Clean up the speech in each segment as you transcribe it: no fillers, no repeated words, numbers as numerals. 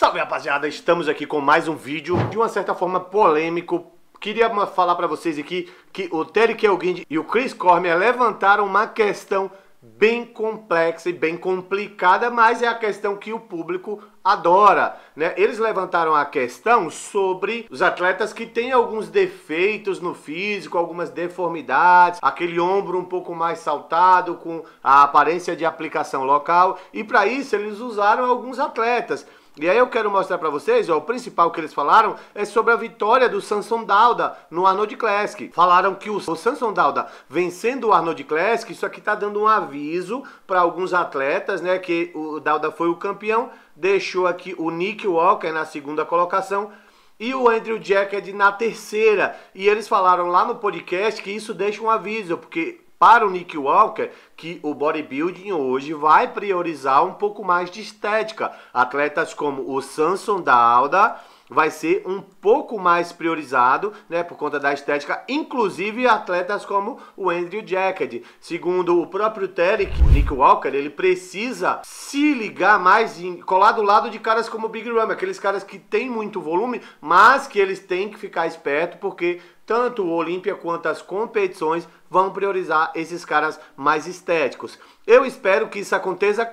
Salve, rapaziada, estamos aqui com mais um vídeo de uma certa forma polêmico. Queria falar pra vocês aqui que o Terry Kilgundy e o Chris Cormier levantaram uma questão bem complexa e bem complicada, mas é a questão que o público adora, né? Eles levantaram a questão sobre os atletas que têm alguns defeitos no físico, algumas deformidades, aquele ombro um pouco mais saltado, com a aparência de aplicação local, e para isso eles usaram alguns atletas. E aí eu quero mostrar pra vocês, ó, o principal que eles falaram é sobre a vitória do Samson Dauda no Arnold Classic. Falaram que o Samson Dauda vencendo o Arnold Classic, isso aqui tá dando um aviso para alguns atletas, né, que o Dauda foi o campeão, deixou aqui o Nick Walker na segunda colocação e o Andrew Jacked na terceira. E eles falaram lá no podcast que isso deixa um aviso, porque para o Nick Walker, que o bodybuilding hoje vai priorizar um pouco mais de estética. Atletas como o Samson Dauda vai ser um pouco mais priorizado, né, por conta da estética, inclusive atletas como o Andrew Jacked. Segundo o próprio Terry, o Nick Walker, ele precisa se ligar mais, colar do lado de caras como o Big Ramy, aqueles caras que tem muito volume, mas que eles têm que ficar esperto, porque tanto o Olímpia quanto as competições vão priorizar esses caras mais estéticos. Eu espero que isso aconteça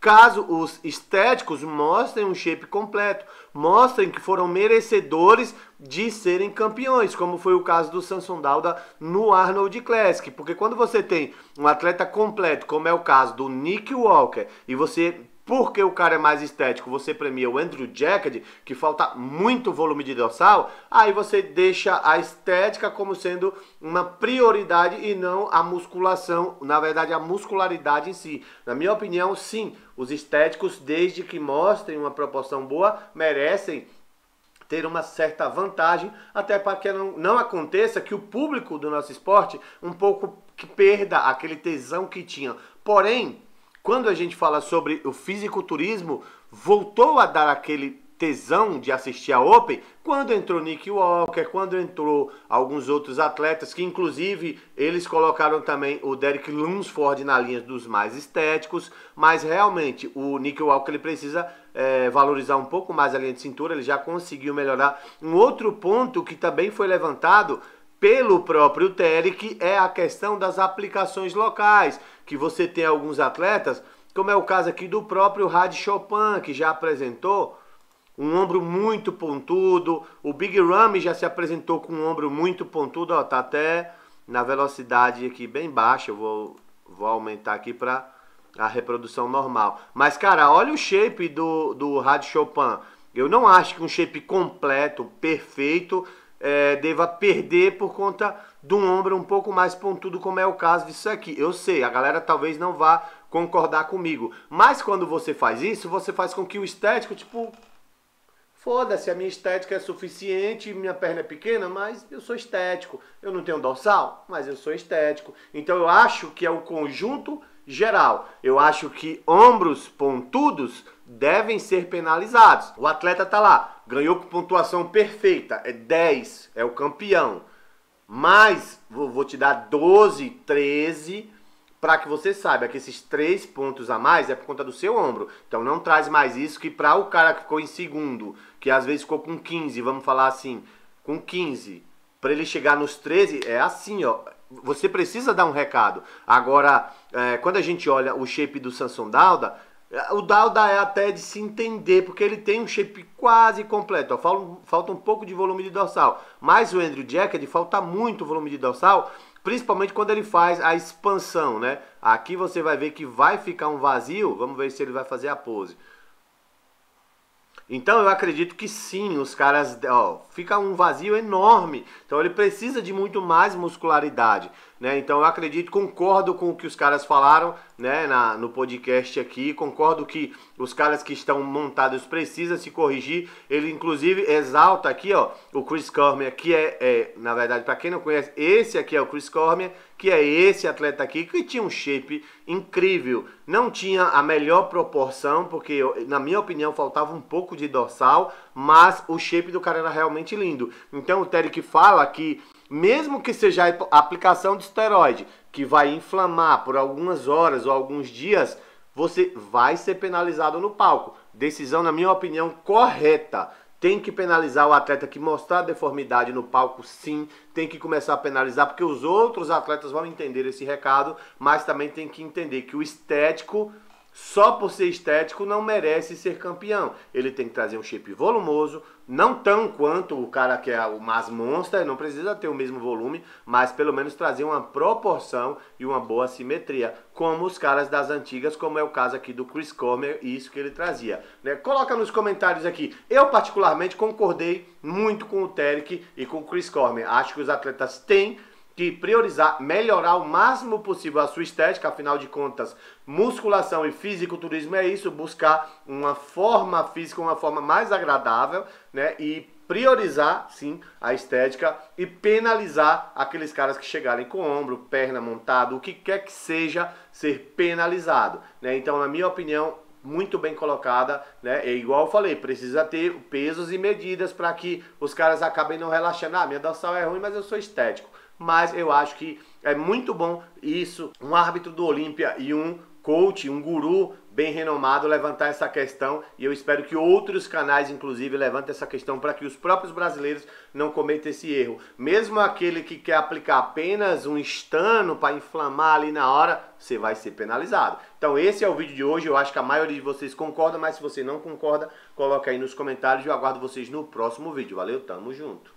caso os estéticos mostrem um shape completo, mostrem que foram merecedores de serem campeões, como foi o caso do Samson Dauda no Arnold Classic. Porque quando você tem um atleta completo, como é o caso do Nick Walker, e você, porque o cara é mais estético, você premia o Andrew Jacked, que falta muito volume de dorsal, aí você deixa a estética como sendo uma prioridade e não a musculação, na verdade a muscularidade em si. Na minha opinião, sim, os estéticos, desde que mostrem uma proporção boa, merecem ter uma certa vantagem, até para que não aconteça que o público do nosso esporte um pouco que perda aquele tesão que tinha. Porém, quando a gente fala sobre o fisiculturismo, voltou a dar aquele tesão de assistir a Open quando entrou Nick Walker, quando entrou alguns outros atletas, que inclusive eles colocaram também o Derek Lunsford na linha dos mais estéticos, mas realmente o Nick Walker ele precisa valorizar um pouco mais a linha de cintura, ele já conseguiu melhorar. Um outro ponto que também foi levantado pelo próprio Terry, que é a questão das aplicações locais, que você tem alguns atletas, como é o caso aqui do próprio Rad Chopin, que já apresentou um ombro muito pontudo, o Big Ramy já se apresentou com um ombro muito pontudo, ó, tá até na velocidade aqui bem baixa, eu vou aumentar aqui para a reprodução normal. Mas cara, olha o shape do Rad Chopin, eu não acho que um shape completo, perfeito, deva perder por conta de um ombro um pouco mais pontudo, como é o caso disso aqui. Eu sei, a galera talvez não vá concordar comigo, mas quando você faz isso, você faz com que o estético, tipo, foda-se, a minha estética é suficiente, minha perna é pequena, mas eu sou estético. Eu não tenho dorsal, mas eu sou estético. Então eu acho que é o conjunto geral. Eu acho que ombros pontudos devem ser penalizados. O atleta tá lá, ganhou com pontuação perfeita, é 10, é o campeão. Mas vou te dar 12, 13, para que você saiba que esses 3 pontos a mais é por conta do seu ombro. Então não traz mais isso, que para o cara que ficou em segundo, que às vezes ficou com 15, vamos falar assim, com 15, para ele chegar nos 13, é assim, ó. Você precisa dar um recado. Agora, quando a gente olha o shape do Samson Dauda, o Dauda é até de se entender, porque ele tem um shape quase completo, ó, falta um pouco de volume de dorsal, mas o Andrew Jacked falta muito volume de dorsal, principalmente quando ele faz a expansão, né? Aqui você vai ver que vai ficar um vazio, vamos ver se ele vai fazer a pose. Então eu acredito que sim, os caras, ó, fica um vazio enorme, então ele precisa de muito mais muscularidade, né? Então eu acredito, concordo com o que os caras falaram, né, no podcast aqui, concordo que os caras que estão montados precisam se corrigir. Ele inclusive exalta aqui, ó, o Chris Cormier, que na verdade, para quem não conhece, esse aqui é o Chris Cormier, que é esse atleta aqui, que tinha um shape incrível, não tinha a melhor proporção, porque na minha opinião faltava um pouco de dorsal, mas o shape do cara era realmente lindo. Então o Terry que fala que mesmo que seja a aplicação de esteroide, que vai inflamar por algumas horas ou alguns dias, você vai ser penalizado no palco. Decisão, na minha opinião, correta. Tem que penalizar o atleta que mostrar deformidade no palco, sim. Tem que começar a penalizar, porque os outros atletas vão entender esse recado, mas também tem que entender que o estético, só por ser estético, não merece ser campeão. Ele tem que trazer um shape volumoso, não tão quanto o cara que é o Mass Monster, não precisa ter o mesmo volume, mas pelo menos trazer uma proporção e uma boa simetria, como os caras das antigas, como é o caso aqui do Chris Cormier e isso que ele trazia, né? Coloca nos comentários aqui. Eu particularmente concordei muito com o Tarek e com o Chris Cormier. Acho que os atletas têm que priorizar, melhorar o máximo possível a sua estética, afinal de contas, musculação e fisiculturismo é isso, buscar uma forma física, uma forma mais agradável, né? E priorizar, sim, a estética e penalizar aqueles caras que chegarem com ombro, perna montado, o que quer que seja, ser penalizado, né? Então, na minha opinião, muito bem colocada, né? É igual eu falei, precisa ter pesos e medidas para que os caras acabem não relaxando. Ah, minha dorsal é ruim, mas eu sou estético. Mas eu acho que é muito bom isso, um árbitro do Olímpia e um coach, um guru bem renomado levantar essa questão, e eu espero que outros canais inclusive levantem essa questão para que os próprios brasileiros não cometam esse erro. Mesmo aquele que quer aplicar apenas um estano para inflamar ali na hora, você vai ser penalizado. Então esse é o vídeo de hoje, eu acho que a maioria de vocês concorda, mas se você não concorda, coloca aí nos comentários e eu aguardo vocês no próximo vídeo. Valeu, tamo junto!